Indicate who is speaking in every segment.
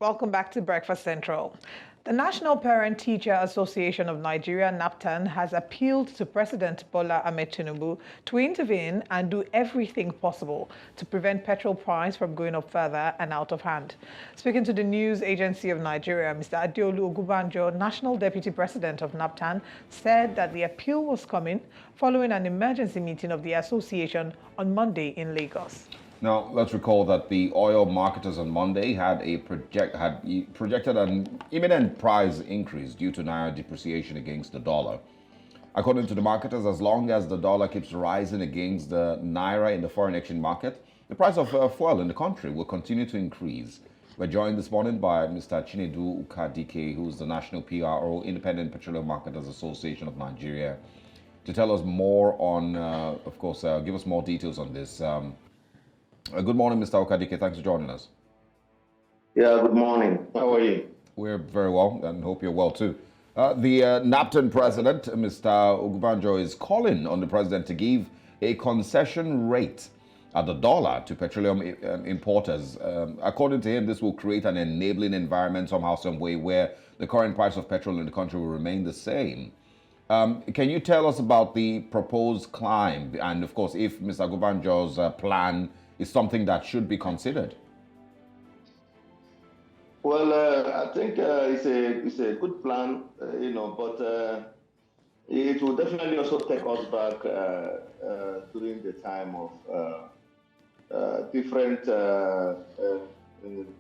Speaker 1: Welcome back to Breakfast Central. The National Parent-Teacher Association of Nigeria, NAPTAN, has appealed to President Bola Tinubu to intervene and do everything possible to prevent petrol price from going up further and out of hand. Speaking to the News Agency of Nigeria, Mr. Adeolu Ogunbanjo, National Deputy President of NAPTAN, said that the appeal was coming following an emergency meeting of the association on Monday in Lagos.
Speaker 2: Now, let's recall that the oil marketers on Monday had projected an imminent price increase due to naira depreciation against the dollar. According to the marketers, as long as the dollar keeps rising against the naira in the foreign exchange market, the price of fuel in the country will continue to increase. We're joined this morning by Mr. Chinedu Ukadike, who's the National PRO, Independent Petroleum Marketers Association of Nigeria, to tell us more on, give us more details on this. Good morning, Mr. Okadike. Thanks for joining us.
Speaker 3: Yeah, good morning. How are you?
Speaker 2: We're very well and hope you're well too. The NAPTAN president, Mr. Ogunbanjo, is calling on the president to give a concession rate at the dollar to petroleum importers. According to him, this will create an enabling environment somehow, some way, where the current price of petrol in the country will remain the same. Can you tell us about the proposed climb and, of course, if Mr. Ogunbanjo's plan is something that should be considered?
Speaker 3: Well, I think it's a good plan, but it will definitely also take us back during the time of different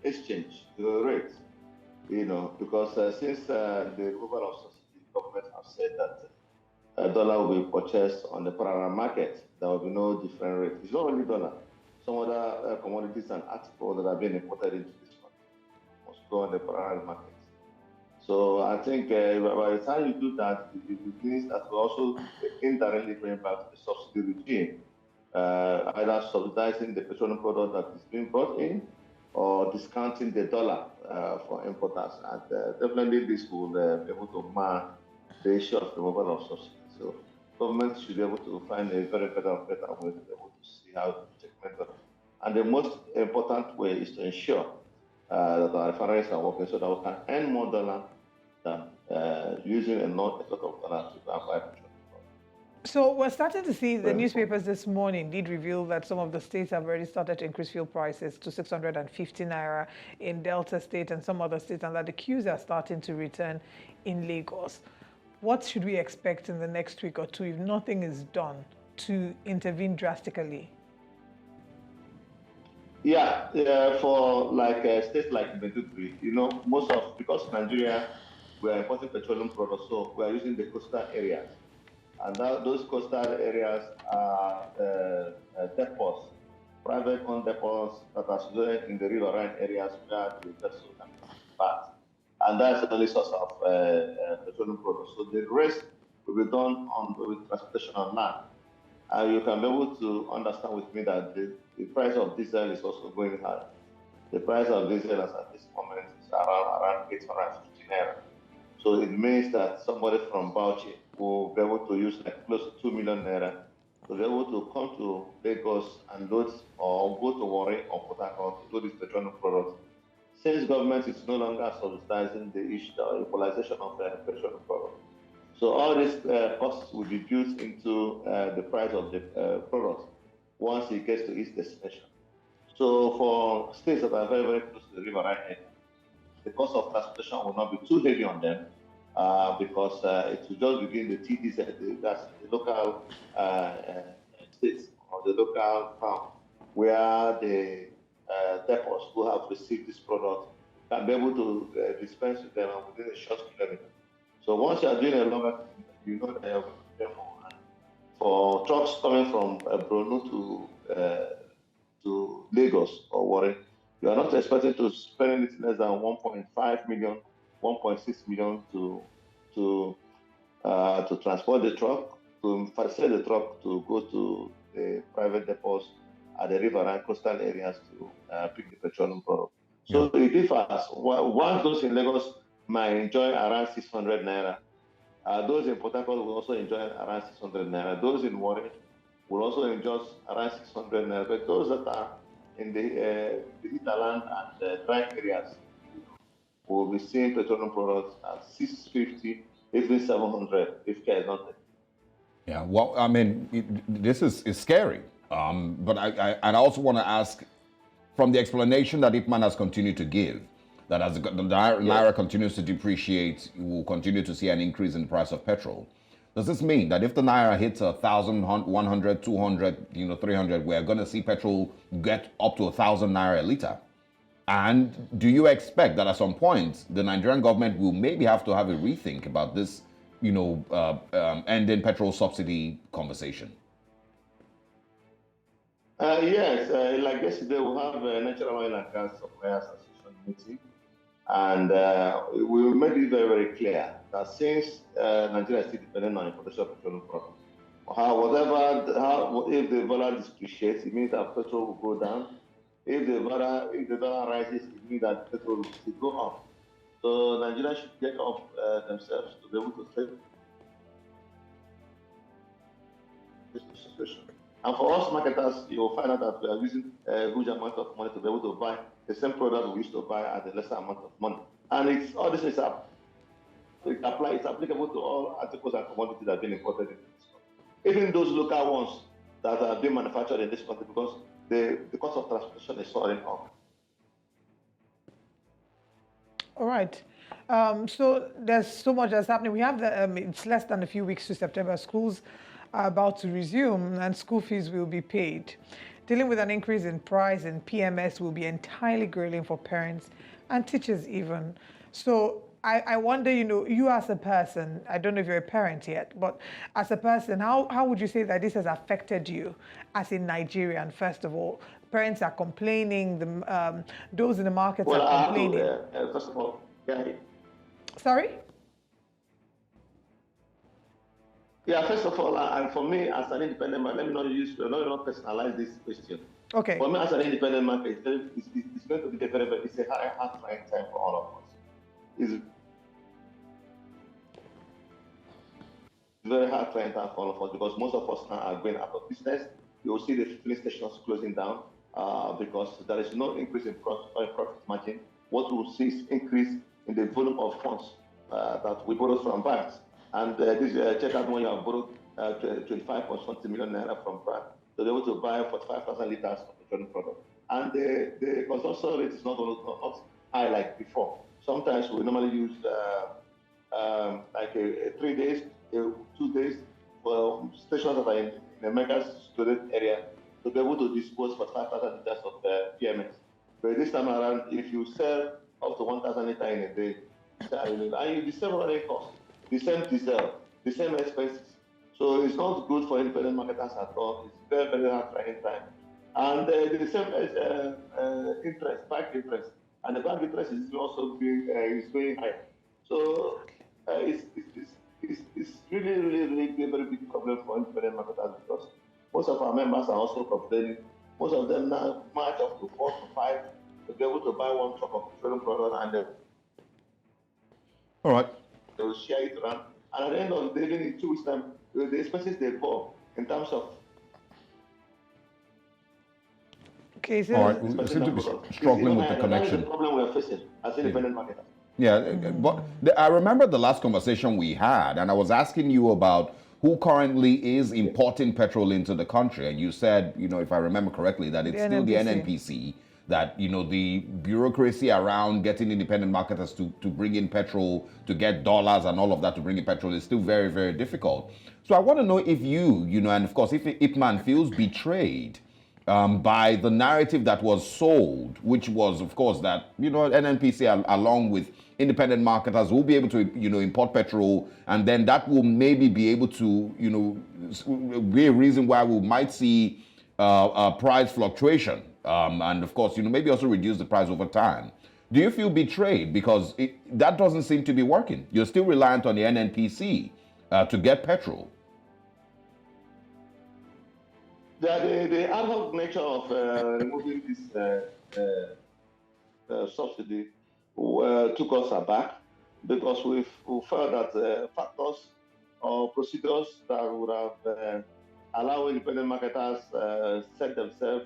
Speaker 3: exchange rates, because since the removal of subsidy, government have said that dollar will be purchased on the parallel market. There will be no different rate. It's not only dollar. Some other commodities and articles that are being imported into this country must go on the parallel market. So I think by the time you do that, it means that we also indirectly bring back the subsidy regime, either subsidizing the petroleum product that is being brought in or discounting the dollar for importers. And definitely this will be able to man the issue of removal of subsidy. So government should be able to find a very better way to be able to see how to checkmate that. And the most important way is to ensure that our refineries are working so that we can earn more dollar than using a lot of dollar to buy petrol.
Speaker 1: So we're starting to see the newspapers this morning did reveal that some of the states have already started to increase fuel prices to 650 naira in Delta State and some other states, and that the queues are starting to return in Lagos. What should we expect in the next week or two if nothing is done to intervene drastically?
Speaker 3: Yeah, for like states like Maiduguri, because Nigeria, we are importing petroleum products, so we are using the coastal areas. And those coastal areas are depots, private-owned depots that are situated in the riverine areas where the vessel can pass. And that's the only source of petroleum products. So the rest will be done with transportation on land. And you can be able to understand with me that the price of diesel is also going high. The price of diesel at this moment is around 850 naira. So it means that somebody from Bauchi will be able to use like close to 2 million naira to be able to come to Lagos and load or go to Warri or Port Harcourt to load these petroleum products. Since government is no longer subsidizing the issue, the equalization of petroleum products. So all these costs will be built into the price of the product once it gets to its destination. So for states that are very, very close to the riverine area, the cost of transportation will not be too heavy on them because it will just begin the TDs, that's the local states or the local town where the depots who have received this product can be able to dispense with them within a short kilometer. So once you are doing a longer, you know that you have to pay more. And for trucks coming from Brno to Lagos or Warri, you are not expecting to spend anything less than 1.5 million, 1.6 million to transport the truck, to facilitate the truck to go to the private depots at the riverine coastal areas to pick the petroleum product. So it differs. Once those in Lagos might enjoy around 600 naira. Those in Port Harcourt will also enjoy around 600 naira. Those in Warri will also enjoy around 600 naira. But those that are in the hinterland and dry areas we'll be seeing petroleum products at 650, even 700 if care is not taken.
Speaker 2: Yeah, well, I mean, this is scary. But I also want to ask, from the explanation that Ipman has continued to give, that as the naira continues to depreciate, you will continue to see an increase in the price of petrol. Does this mean that if the naira hits 1,000, 100, 200, 300, we're going to see petrol get up to 1,000 naira a liter? And do you expect that at some point the Nigerian government will maybe have to have a rethink about this, ending petrol subsidy conversation?
Speaker 3: Yes, like yesterday we have a Natural Oil and Gas Suppliers Association meeting, and we made it very, very clear that since Nigeria is still dependent on importation of petroleum products, if the dollar depreciates, it means that petrol will go down. If the dollar rises, it means that petrol will still go up. So Nigeria should get off themselves to be able to trade this situation. And for us marketers, you will find out that we are using a huge amount of money to be able to buy the same product we used to buy at a lesser amount of money. And all this is applicable to all articles and commodities that have been imported into this country. Even those local ones that are being manufactured in this country, because the cost of transportation is soaring up.
Speaker 1: All right. So there's so much that's happening. We have it's less than a few weeks to September. Schools are about to resume and school fees will be paid. Dealing with an increase in price and PMS will be entirely grueling for parents and teachers even. So I wonder, you as a person, I don't know if you're a parent yet, but as a person, how would you say that this has affected you as a Nigerian, first of all? Parents are complaining, those in the markets are complaining.
Speaker 3: First of all, yeah.
Speaker 1: Sorry?
Speaker 3: Yeah, first of all, and for me as an independent man, let me not personalize this question.
Speaker 1: Okay.
Speaker 3: For me as an independent man, it's going to be it's a hard trying time for all of us. It's very hard trying time for all of us because most of us now are going out of business. You will see the filling stations closing down because there is no increase in profit margin. What we will see is increase in the volume of funds that we borrow from banks. And check out when you have borrowed 25.20 million naira from bank to be able to buy 45,000 liters of petroleum product. And the consumption rate is not high like before. Sometimes we normally use like 3 days, 2 days for stations that are in a mega studded area to be able to dispose 45,000 liters of PMS. But this time around, if you sell up to 1,000 liters in a day, and you sell running costs, the same diesel, the same expenses. So it's not good for independent marketers at all. It's very, very hard trying time. And the same interest, bank interest. And the bank interest is also going high. So it's really, really, really a very big problem for independent marketers because most of our members are also complaining. Most of them now march up to 4 to 5 to be able to buy one truck of petroleum product and
Speaker 2: all right.
Speaker 3: They will share it around. And at the end of the day, in 2 weeks' time, the expenses they bought in terms of.
Speaker 1: Okay, so
Speaker 2: all right, we seem to be struggling with the connection.
Speaker 3: That's the problem we're facing as independent marketers.
Speaker 2: Yeah, but I remember the last conversation we had, and I was asking you about who currently is importing petrol into the country, and you said, if I remember correctly, that it's still the NNPC. That the bureaucracy around getting independent marketers to bring in petrol, to get dollars and all of that to bring in petrol is still very, very difficult. So I want to know if you, and of course if Ipman feels betrayed by the narrative that was sold, which was of course that NNPC along with independent marketers will be able to import petrol, and then that will maybe be able to be a reason why we might see price fluctuation. And of course, maybe also reduce the price over time. Do you feel betrayed? Because that doesn't seem to be working. You're still reliant on the NNPC to get petrol.
Speaker 3: The ad hoc nature of removing this subsidy took us aback because we felt that factors or procedures that would have allowed independent marketers set themselves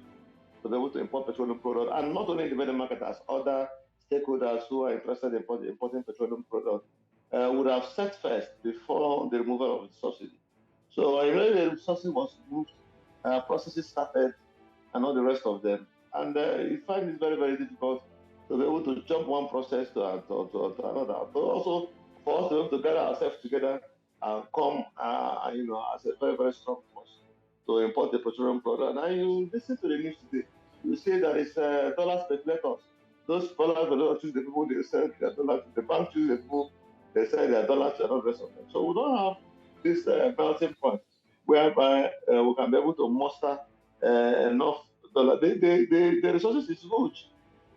Speaker 3: to be able to import petroleum products, and not only independent marketers, other stakeholders who are interested in importing petroleum products would have set first before the removal of the subsidy. So the subsidy was removed, processes started, and all the rest of them. And you find it very, very difficult to be able to jump one process to another. But also for us to be able to gather ourselves together and come, as a very, very strong force to import the petroleum product. And you listen to the news today, you see that it's dollar speculators. Those dollar speculators choose the people, they sell their dollars. The bank chooses the people, they sell their dollars and all the rest of them. So we don't have this balancing point whereby we can be able to muster enough dollar. The resources is huge.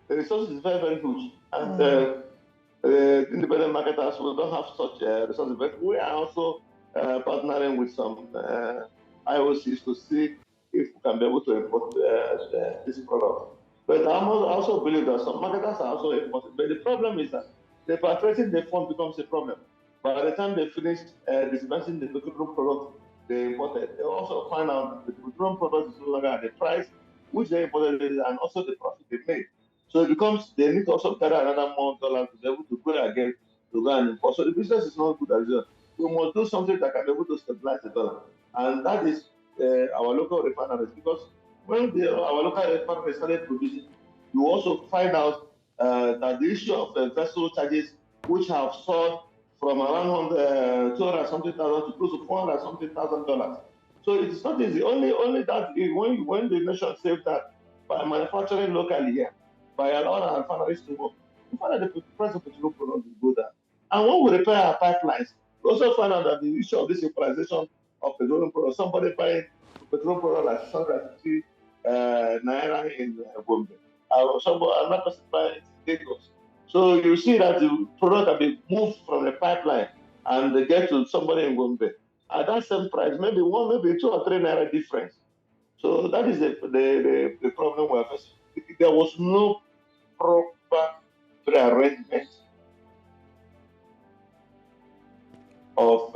Speaker 3: The resources is very, very huge. And independent marketers will don't have such resources. But we are also partnering with some IOCs to see if we can be able to import this product. But I also believe that some marketers are also important. But the problem is that repatriating the fund becomes a problem. By the time they finish dispensing the petroleum product they imported, they also find out that the petroleum product is no longer at the price which they imported and also the profit they made. So it becomes they need to also gather another more dollars to be able to go again to go and import. So the business is not good as well. We must do something that can be able to stabilize the dollar. And that is our local refineries. Because when our local refineries started producing, you also find out that the issue of vessel charges, which have soared from around 200 something thousand to close to 400 something $1,000. So it's not easy. Only that when the nation saved that by manufacturing locally here, by allowing our refineries to work, we find that the price of petroleum products will go down. And when we repair our pipelines, we also find out that the issue of this equalization of petroleum products, somebody buying petroleum product like 650 naira in Gombe, another person buying it in Lagos. So you see that the product can be moved from the pipeline and they get to somebody in Gombe at that same price, maybe 2 or 3 naira difference. So that is the problem we're facing. There was no proper prearrangement of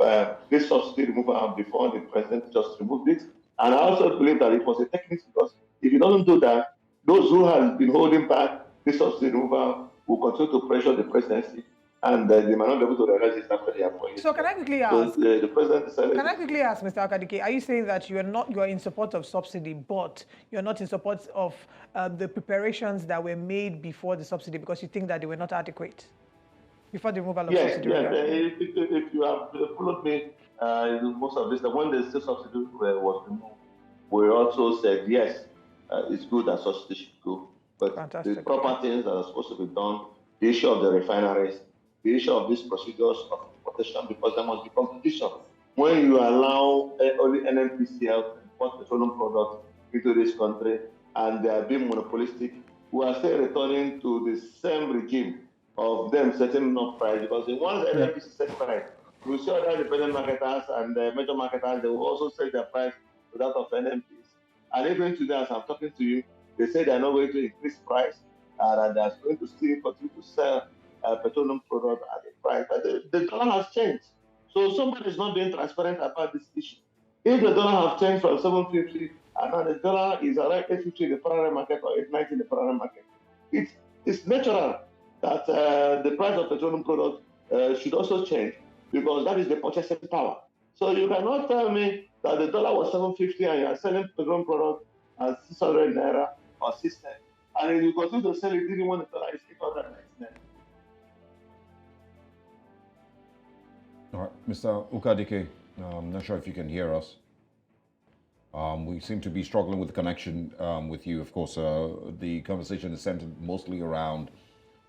Speaker 3: this subsidy removal before the president just removed it. And I also believe that it was a technique because if he doesn't do that, those who have been holding back this subsidy removal will continue to pressure the presidency and they might not be able to realize it after they are 4 years.
Speaker 1: So can I quickly ask?
Speaker 3: So the president decided.
Speaker 1: Can I quickly ask, Mr. Okadike, are you saying that you are in support of subsidy, but you're not in support of the preparations that were made before the subsidy because you think that they were not adequate before the removal of subsidy?
Speaker 3: Yes. If you have followed me in most of this, when the state subsidy was removed, we also said yes, it's good that subsidy should go, but
Speaker 1: Fantastic.
Speaker 3: the proper things that are supposed to be done, the issue of the refineries, the issue of these procedures of importation, because there must be competition. When you allow only NNPCL to import petroleum products into this country and they are being monopolistic, we are still returning to the same regime of them setting enough price, because once NNPC sets price, you see other independent marketers and major marketers, they will also set their price to that of NNPs. And even today, as I'm talking to you, they say they're not going to increase price and they're going to still continue to sell petroleum product at the price. But the dollar has changed. So somebody is not being transparent about this issue. If the dollar has changed from 750 and now the dollar is around 850 in the foreign market or 890 in the foreign market, it's natural that the price of petroleum product should also change because that is the purchasing power. So you cannot tell me that the dollar was 750 and you are selling petroleum product at 600 naira or 610. And if you continue to sell it even when the dollar is 899.
Speaker 2: All right, Mr. Okadike, I'm not sure if you can hear us. We seem to be struggling with the connection with you. Of course, the conversation is centered mostly around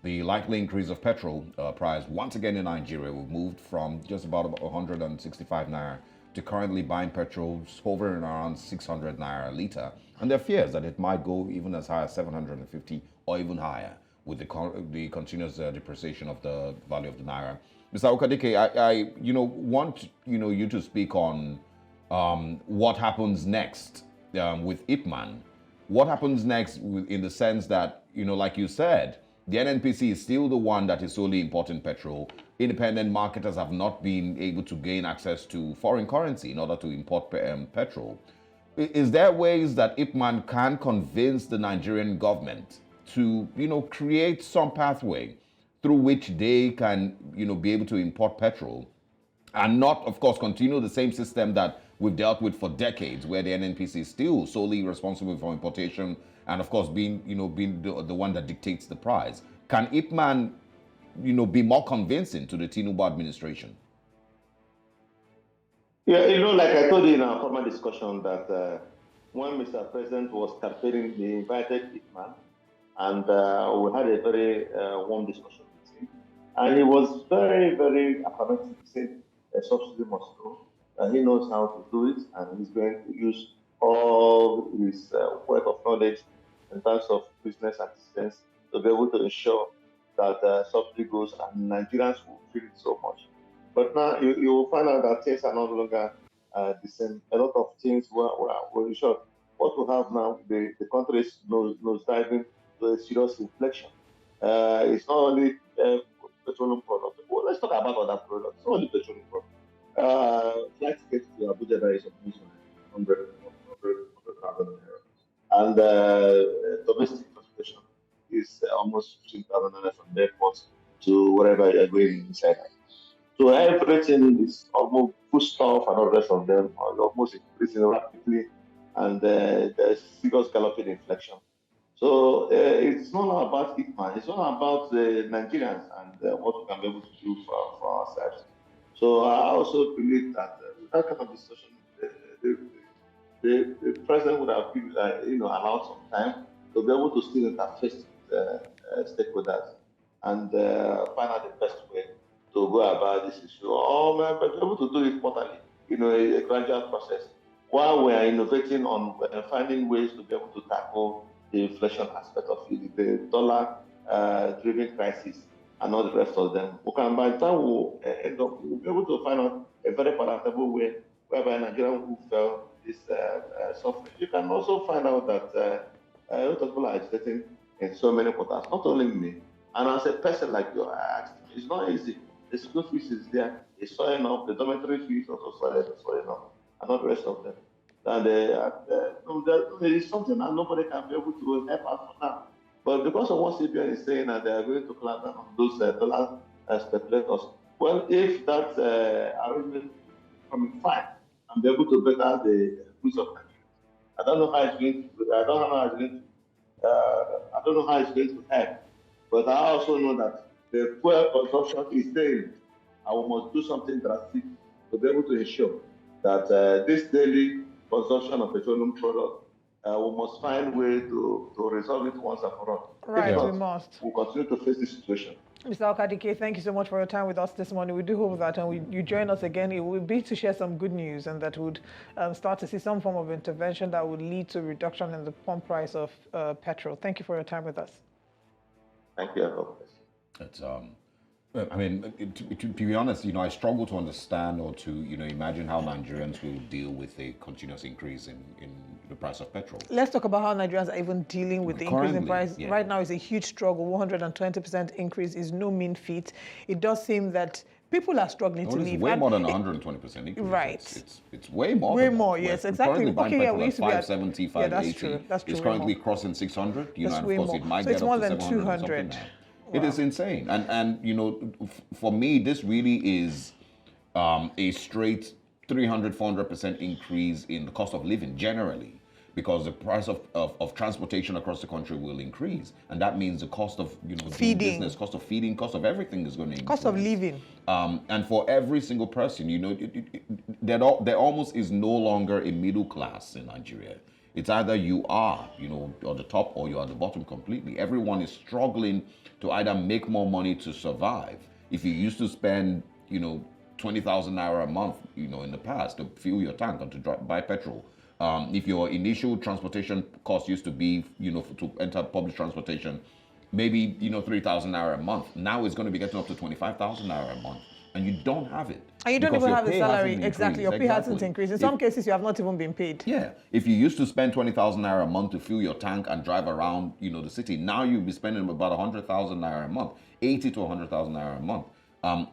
Speaker 2: the likely increase of petrol price. Once again in Nigeria, we've moved from just about 165 naira to currently buying petrol hovering around 600 naira a litre. And there are fears that it might go even as high as 750 or even higher with the continuous depreciation of the value of the naira. Mr. Okadike, I want you to speak on what happens next with IPMAN. What happens next in the sense that, like you said, the NNPC is still the one that is solely importing petrol. Independent marketers have not been able to gain access to foreign currency in order to import petrol. Is there ways that IPMAN can convince the Nigerian government to, create some pathway through which they can, be able to import petrol and not, of course, continue the same system that we've dealt with for decades, where the NNPC is still solely responsible for importation and, of course, being the one that dictates the price. Can Ipman, be more convincing to the Tinubu administration?
Speaker 3: Yeah, like I told you in our former discussion that when Mr. President was campaigning, he invited Ipman, and we had a very warm discussion with him. And he was very, very affirmative. He said a subsidy must go. He knows how to do it, and he's going to use all his wealth of knowledge in terms of business assistance to be able to ensure that subsidy goes, and Nigerians will feel it so much. But now you will find out that things are no longer the same. A lot of things were short. What we have now, the country is nosediving to a serious inflection. It's not only petroleum products. Well, let's talk about other products. It's not only petroleum products. Flight tickets to Abuja that is almost 100,000 naira. And domestic transportation is almost 15,000 naira from the airport to wherever you're going inside. So everything is almost foodstuff and all the rest of them are almost increasing rapidly, and there's serious galloping inflation. So it's not about Ipman, it's not about the Nigerians and what we can be able to do for ourselves. So I also believe that with that kind of discussion, the president would have given, allowed some time to be able to still interface with stakeholders and find out the best way to go about this issue, or be able to do it quarterly, a gradual process, while we are innovating on finding ways to be able to tackle the inflation aspect of it, the dollar-driven crisis, and all the rest of them. We can, by the time we'll be able to find out a very palatable way whereby Nigerians who felt this suffering. You can also find out that a lot of people are agitating in so many quarters, not only me. And as a person like you, it's not easy. The school fees is there, it's soaring up, the dormitory fees also soaring up, and all the rest of them. And there is something that nobody can be able to help us for now. But because of what CBN is saying that they are going to clamp down on those dollar speculators, well, if that arrangement coming fine and be able to better the use of Nigeria, I don't know how it's going to. I don't know how it's going to. I don't know how it's going to help. But I also know that the fuel consumption is staying, and we must do something drastic to be able to ensure that this daily consumption of petroleum products, we must find a way to resolve it once and for all.
Speaker 1: Right, we must.
Speaker 3: We'll continue to face this situation.
Speaker 1: Mr. Okadike, thank you so much for your time with us this morning. We do hope that when you join us again, it will be to share some good news, and that would start to see some form of intervention that would lead to reduction in the pump price of petrol. Thank you for your time with us.
Speaker 3: Thank you.
Speaker 2: It's I mean, to be honest, I struggle to understand or to, imagine how Nigerians will deal with a continuous increase in the price of petrol.
Speaker 1: Let's talk about how Nigerians are even dealing with the increase in price.
Speaker 2: Yeah.
Speaker 1: Right now, it's a huge struggle. 120% increase is no mean feat. It does seem that people are struggling to live.
Speaker 2: It's way more than 120% increase.
Speaker 1: Right.
Speaker 2: It's way more.
Speaker 1: Way more, yes, exactly.
Speaker 2: Okay, yeah, we used to be at 570, 580.
Speaker 1: Yeah, that's true. That's true.
Speaker 2: It's currently crossing 600.
Speaker 1: That's
Speaker 2: and
Speaker 1: way
Speaker 2: of course
Speaker 1: more.
Speaker 2: it might
Speaker 1: So
Speaker 2: get
Speaker 1: it's
Speaker 2: up
Speaker 1: more
Speaker 2: to
Speaker 1: than 200.
Speaker 2: Now. Wow. It is insane. And for me, this really is a straight 300, 400% increase in the cost of living generally, because the price of transportation across the country will increase. And that means the cost of, doing business, cost of feeding, cost of everything is going to increase.
Speaker 1: Cost of living.
Speaker 2: And for every single person, there almost is no longer a middle class in Nigeria. It's either you are, on the top, or you're at the bottom completely. Everyone is struggling to either make more money to survive. If you used to spend, 20,000 naira a month, in the past to fuel your tank and to buy petrol. If your initial transportation cost used to be, to enter public transportation, maybe, 3,000 naira a month. Now it's going to be getting up to 25,000 naira a month. And you don't have it.
Speaker 1: And you don't even have a salary. Exactly. Your pay hasn't increased. In some cases, you have not even been paid.
Speaker 2: Yeah. If you used to spend 20,000 naira a month to fuel your tank and drive around, the city, now you'll be spending about 100,000 naira a month, 80 to 100,000 naira a month,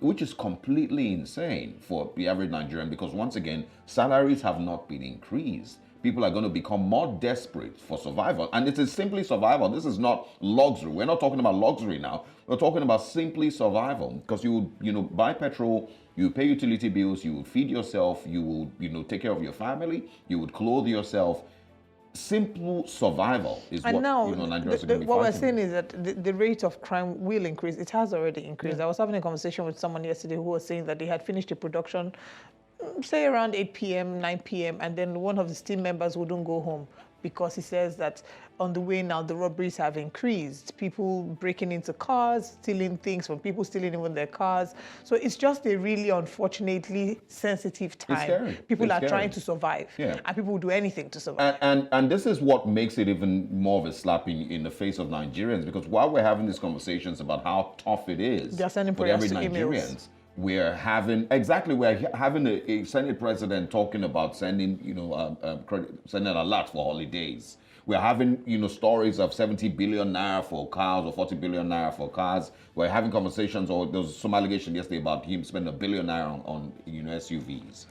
Speaker 2: which is completely insane for the average Nigerian, because once again, salaries have not been increased. people are going to become more desperate for survival. And it is simply survival. This is not luxury. We're not talking about luxury now. We're talking about simply survival. Because you buy petrol, you pay utility bills, you would feed yourself, you will, take care of your family, you would clothe yourself. Simple survival is
Speaker 1: and
Speaker 2: what
Speaker 1: now,
Speaker 2: Nigerians are going to be
Speaker 1: what we're
Speaker 2: fighting
Speaker 1: saying
Speaker 2: with.
Speaker 1: is that the rate of crime will increase. It has already increased. I was having a conversation with someone yesterday who was saying that they had finished a production, say around 8 p.m., 9 p.m., and then one of the team members wouldn't go home because he says that on the way now, the robberies have increased. People breaking into cars, stealing things from people, stealing even their cars. So it's just a really, unfortunately, sensitive time.
Speaker 2: Scary.
Speaker 1: People
Speaker 2: It's
Speaker 1: are
Speaker 2: scary.
Speaker 1: trying to survive, and people will do anything to survive.
Speaker 2: And this is what makes it even more of a slap in the face of Nigerians, because while we're having these conversations about how tough it is
Speaker 1: They're sending
Speaker 2: for
Speaker 1: prayers
Speaker 2: every
Speaker 1: to
Speaker 2: Nigerians,
Speaker 1: emails.
Speaker 2: we're having a Senate president talking about sending alerts for holidays. We're having stories of 70 billion naira for cars or 40 billion naira for cars. We're having conversations, or there was some allegation yesterday about him spending 1 billion naira on SUVs.